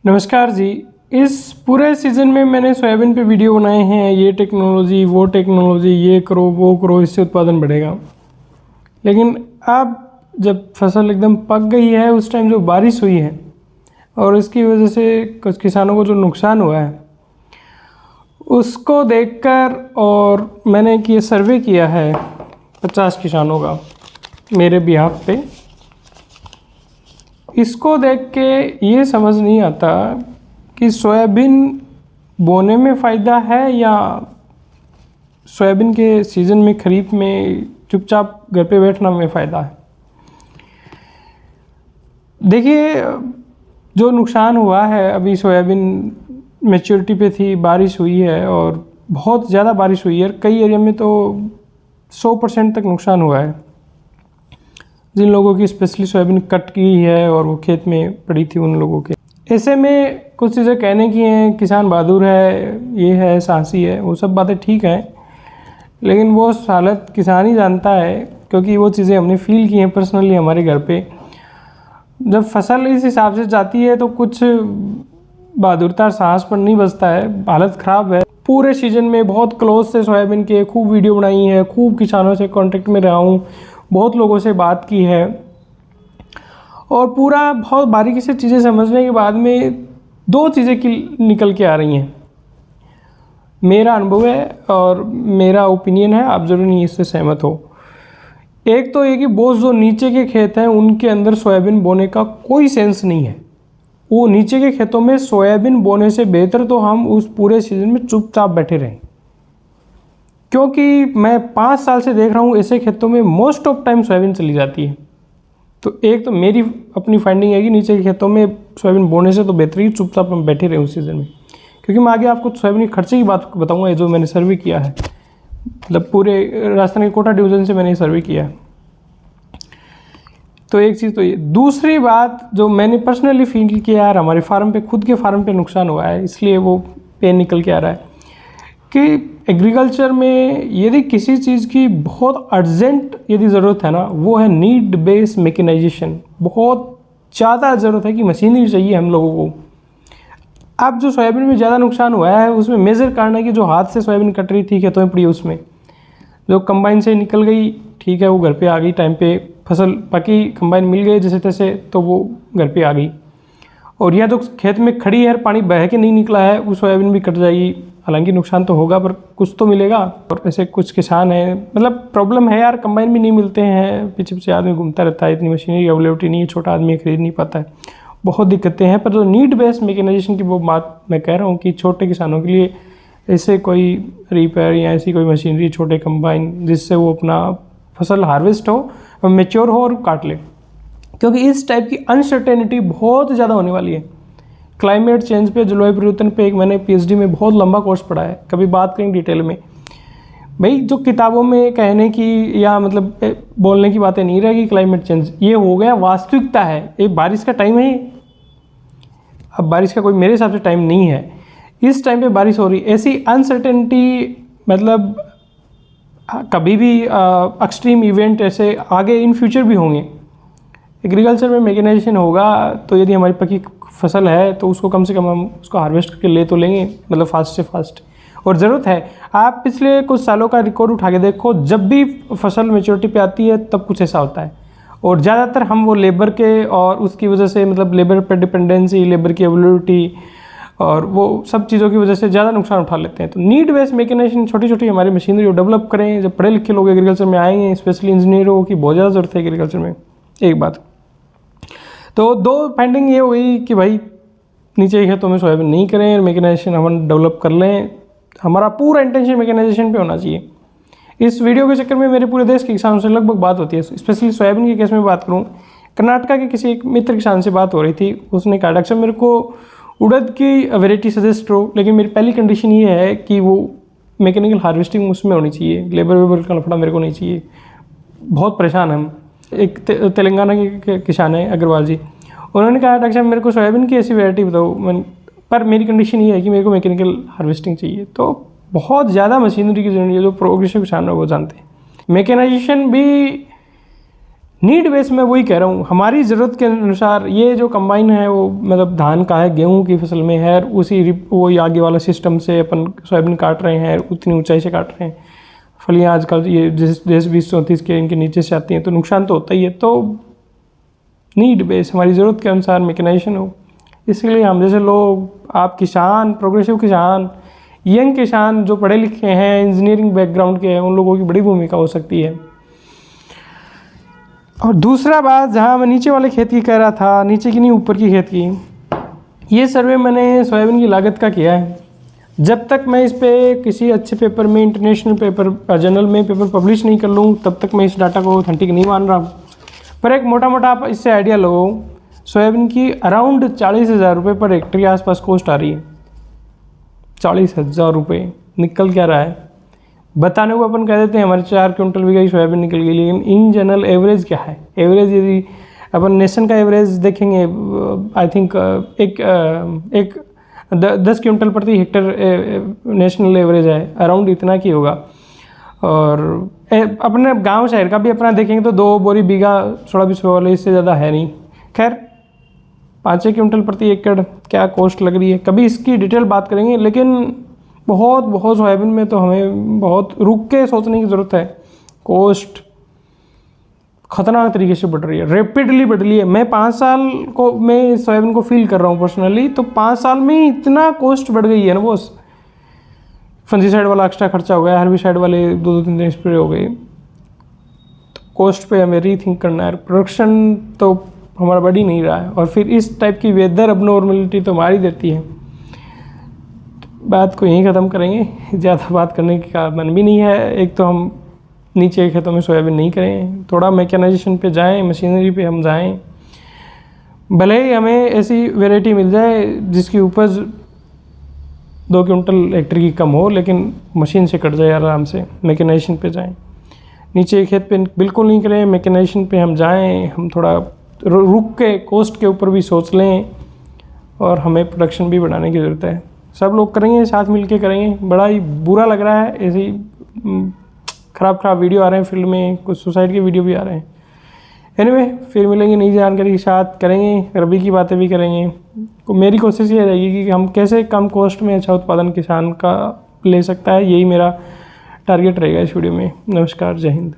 नमस्कार जी। इस पूरे सीज़न में मैंने सोयाबीन पे वीडियो बनाए हैं, ये टेक्नोलॉजी वो टेक्नोलॉजी, ये करो वो करो, इससे उत्पादन बढ़ेगा। लेकिन अब जब फसल एकदम पक गई है, उस टाइम जो बारिश हुई है और इसकी वजह से कुछ किसानों को जो नुकसान हुआ है उसको देखकर, और मैंने एक ये सर्वे किया है 50 किसानों का मेरे बिहाफ पे, इसको देख के ये समझ नहीं आता कि सोयाबीन बोने में फ़ायदा है या सोयाबीन के सीज़न में खरीफ में चुपचाप घर पे बैठना में फ़ायदा है। देखिए, जो नुकसान हुआ है, अभी सोयाबीन मैच्योरिटी पे थी, बारिश हुई है और बहुत ज़्यादा बारिश हुई है, कई एरिया में तो 100% तक नुकसान हुआ है। जिन लोगों की स्पेशली सोयाबीन कट की है और वो खेत में पड़ी थी, उन लोगों के ऐसे में कुछ चीज़ें कहने की हैं, किसान बहादुर है, ये है, साहसी है, वो सब बातें ठीक हैं, लेकिन वो हालत किसान ही जानता है, क्योंकि वो चीज़ें हमने फील की हैं पर्सनली हमारे घर पे। जब फसल इस हिसाब से जाती है तो कुछ बहादुरता साहस पर नहीं बचता है, हालत ख़राब है। पूरे सीजन में बहुत क्लोज से सोयाबीन के खूब वीडियो बनाई है, खूब किसानों से कांटेक्ट में रहा हूँ, बहुत लोगों से बात की है और पूरा बहुत बारीकी से चीज़ें समझने के बाद में दो चीज़ें निकल के आ रही हैं। मेरा अनुभव है और मेरा ओपिनियन है, आप ज़रूर नहीं इससे सहमत हो। एक तो ये कि बहुत जो नीचे के खेत हैं उनके अंदर सोयाबीन बोने का कोई सेंस नहीं है। वो नीचे के खेतों में सोयाबीन बोने से बेहतर तो हम उस पूरे सीज़न में चुपचाप बैठे रहें, क्योंकि मैं 5 साल से देख रहा हूँ ऐसे खेतों में मोस्ट ऑफ टाइम सोयाबीन चली जाती है। तो एक तो मेरी अपनी फाइंडिंग है कि नीचे के खेतों में सोयाबीन बोने से तो बेहतर ही चुपचाप हम बैठे रहे उस सीज़न में। क्योंकि मैं आगे आपको सोयाबीन के खर्चे की बात बताऊंगा, ये जो मैंने सर्वे किया है, मतलब पूरे राजस्थान के कोटा डिवीज़न से मैंने ये सर्वे किया है। तो एक चीज़ तो ये। दूसरी बात जो मैंने पर्सनली फील किया, यार हमारे फार्म पे, खुद के फार्म पे नुकसान हुआ है, इसलिए वो पेन निकल के आ रहा है कि एग्रीकल्चर में यदि किसी चीज़ की बहुत अर्जेंट यदि ज़रूरत है ना, वो है नीड बेस्ड मैकेनाइजेशन। बहुत ज़्यादा ज़रूरत है कि मशीनरी चाहिए हम लोगों को। अब जो सोयाबीन में ज़्यादा नुकसान हुआ है उसमें मेजर कारण है कि जो हाथ से सोयाबीन कट रही थी खेतों में पड़ी, उसमें जो कंबाइन से निकल गई, ठीक है, वो घर पे आ गई टाइम पे, फसल पकी, कंबाइन मिल गई जैसे तैसे, तो वो घर पे आ गई। और यह जो खेत में खड़ी है, पानी बह के नहीं निकला है, वो सोयाबीन भी कट जाएगी। हालांकि नुकसान तो होगा पर कुछ तो मिलेगा। और ऐसे कुछ किसान हैं, मतलब प्रॉब्लम है यार, कंबाइन भी नहीं मिलते हैं, पीछे पीछे आदमी घूमता रहता है, इतनी मशीनरी अवेलेबिलिटी नहीं है, छोटा आदमी खरीद नहीं पाता है, बहुत दिक्कतें हैं। पर जो नीड बेस्ड मैकेनाइजेशन की वो बात मैं कह रहा हूँ कि छोटे किसानों के लिए ऐसे कोई रिपेयर या ऐसी कोई मशीनरी, छोटे कंबाइन, जिससे वो अपना फसल हार्वेस्ट हो, मेच्योर हो और काट ले। क्योंकि इस टाइप की अनसर्टेनिटी बहुत ज़्यादा होने वाली है। क्लाइमेट चेंज पे, जलवायु परिवर्तन पे एक मैंने पीएचडी में बहुत लंबा कोर्स पढ़ा है, कभी बात करेंगे डिटेल में। भाई जो किताबों में कहने की या मतलब बोलने की बातें नहीं रहेगी, क्लाइमेट चेंज ये हो गया, वास्तविकता है। ये बारिश का टाइम है, अब बारिश का कोई मेरे हिसाब से टाइम नहीं है, इस टाइम पे बारिश हो रही। ऐसी अनसर्टेनिटी मतलब कभी भी एक्सट्रीम इवेंट ऐसे आगे इन फ्यूचर भी होंगे। एग्रीकल्चर में मैकेनाइजेशन होगा तो यदि हमारी पकी फसल है तो उसको कम से कम हम उसको हार्वेस्ट करके ले तो लेंगे, मतलब फास्ट से फास्ट। और ज़रूरत है, आप पिछले कुछ सालों का रिकॉर्ड उठा के देखो, जब भी फसल मैच्योरिटी पे आती है तब कुछ ऐसा होता है। और ज़्यादातर हम वो लेबर के और उसकी वजह से, मतलब लेबर पर डिपेंडेंसी, लेबर की अवेलेबिलिटी और वो सब चीज़ों की वजह से ज़्यादा नुकसान उठा लेते हैं। तो नीड बेस्ड मैकेनाइजेशन, छोटी छोटी हमारी मशीनरी डेवलप करें। जब पढ़े लिखे लोग एग्रीकल्चर में आएंगे, स्पेशली इंजीनियरों की बहुत ज़्यादा ज़रूरत है एग्रीकल्चर में। एक बात तो दो फाइंडिंग ये हुई कि भाई नीचे के खेतों में सोयाबीन नहीं करें, मैकेनाइजेशन हम डेवलप कर लें। हमारा पूरा इंटेंशन मैकेनाइजेशन पे होना चाहिए। इस वीडियो के चक्कर में मेरे पूरे देश के किसानों से लगभग बात होती है। स्पेशली सोयाबीन के केस में बात करूँ, कर्नाटका के किसी एक मित्र किसान से बात हो रही थी। उसने कहा, डॉक्टर मेरे को उड़द की वेराइटी सजेस्ट करो, लेकिन मेरी पहली कंडीशन ये है कि वो मैकेनिकल हार्वेस्टिंग उसमें होनी चाहिए, लेबर वेबर का लफड़ा मेरे को नहीं चाहिए। बहुत परेशान हम। एक तेलंगाना के किसान है अग्रवाल जी, उन्होंने कहा, डॉक्टर साहब मेरे को सोयाबीन की ऐसी वैरायटी बताओ, पर मेरी कंडीशन ये है कि मेरे को मैकेनिकल हार्वेस्टिंग चाहिए। तो बहुत ज़्यादा मशीनरी की जरूरत है, जो प्रोग्रेसिव किसान है वो जानते हैं। मैकेनाइजेशन भी नीड बेस में वही कह रहा हूँ, हमारी ज़रूरत के अनुसार ये जो कंबाइन है वो मतलब धान का है, गेहूं की फसल में है, उसी वो आगे वाला सिस्टम से अपन सोयाबीन काट रहे हैं, उतनी ऊंचाई से काट रहे हैं। फलियाँ आजकल ये जिस 10-20-34 के इनके नीचे से आती हैं तो नुकसान तो होता ही है। तो नीड बेस हमारी ज़रूरत के अनुसार मैकेनाइजेशन हो, इसलिए हम जैसे लोग, आप किसान, प्रोग्रेसिव किसान, यंग किसान जो पढ़े लिखे हैं, इंजीनियरिंग बैकग्राउंड के हैं, उन लोगों की बड़ी भूमिका हो सकती है। और दूसरा बात, जहाँ मैं नीचे वाले खेत की कह रहा था, नीचे की नहीं ऊपर की खेत की, ये सर्वे मैंने सोयाबीन की लागत का किया है। जब तक मैं इस पर किसी अच्छे पेपर में, इंटरनेशनल पेपर, जर्नल में पेपर पब्लिश नहीं कर लूँ, तब तक मैं इस डाटा को ऑथेंटिक नहीं मान रहा हूँ। पर एक मोटा मोटा आप इससे आइडिया लो, सोयाबीन की अराउंड 40,000 रुपये पर हेक्टेयर के आसपास कॉस्ट आ रही है। 40,000 रुपये निकल क्या रहा है? बताने को अपन कह देते हैं हमारे 4 क्विंटल भी गई सोयाबीन निकल गई, लेकिन इन जनरल एवरेज क्या है? एवरेज यदि अपन नेशन का एवरेज देखेंगे, आई थिंक एक 10 क्विंटल प्रति हेक्टेयर नेशनल एवरेज है, अराउंड इतना की होगा। और अपने गांव शहर का भी अपना देखेंगे तो 2 बोरी बीघा 16-20 वाले, इससे ज़्यादा है नहीं। खैर 5 क्विंटल प्रति एकड़ क्या कॉस्ट लग रही है, कभी इसकी डिटेल बात करेंगे। लेकिन बहुत सोयाबीन में तो हमें बहुत रुक के सोचने की ज़रूरत है। कॉस्ट खतरनाक तरीके से बढ़ रही है, रैपिडली बढ़ रही है। मैं 5 साल को मैं सोयाबीन को फील कर रहा हूँ पर्सनली, तो 5 साल में ही इतना कॉस्ट बढ़ गई है ना बॉस। फंजीसाइड वाला एक्स्ट्रा खर्चा हो गया, हर्बिसाइड वाले 2-3 स्प्रे हो गए, तो कॉस्ट पे हमें रीथिंक करना है। प्रोडक्शन तो हमारा बढ़ ही नहीं रहा है, और फिर इस टाइप की वेदर अबनॉर्मलिटी तो हमारी देती है। बात को यहीं ख़त्म करेंगे, ज़्यादा बात करने का मन भी नहीं है। एक तो हम नीचे खेतों में सोयाबीन नहीं करें, थोड़ा मैकेनाइजेशन पे जाएं, मशीनरी पे हम जाएं। भले ही हमें ऐसी वैरायटी मिल जाए जिसकी उपज 2 क्विंटल हेक्टेयर की कम हो, लेकिन मशीन से कट जाए आराम से। मैकेनाइजेशन पे जाएं, नीचे खेत पे बिल्कुल नहीं करें, मैकेनाइजेशन पे हम जाएं। हम थोड़ा रुक के कॉस्ट के ऊपर भी सोच लें, और हमें प्रोडक्शन भी बढ़ाने की ज़रूरत है। सब लोग करेंगे, साथ मिल के करेंगे। बड़ा ही बुरा लग रहा है, ऐसे ही ख़राब वीडियो आ रहे हैं फील्ड में, कुछ सुसाइड के वीडियो भी आ रहे हैं। एनीवे, फिर मिलेंगे नई जानकारी के साथ, करेंगे रबी की बातें भी करेंगे। तो मेरी कोशिश ये रहेगी कि हम कैसे कम कॉस्ट में अच्छा उत्पादन किसान का ले सकता है, यही मेरा टारगेट रहेगा इस वीडियो में। नमस्कार, जय हिंद।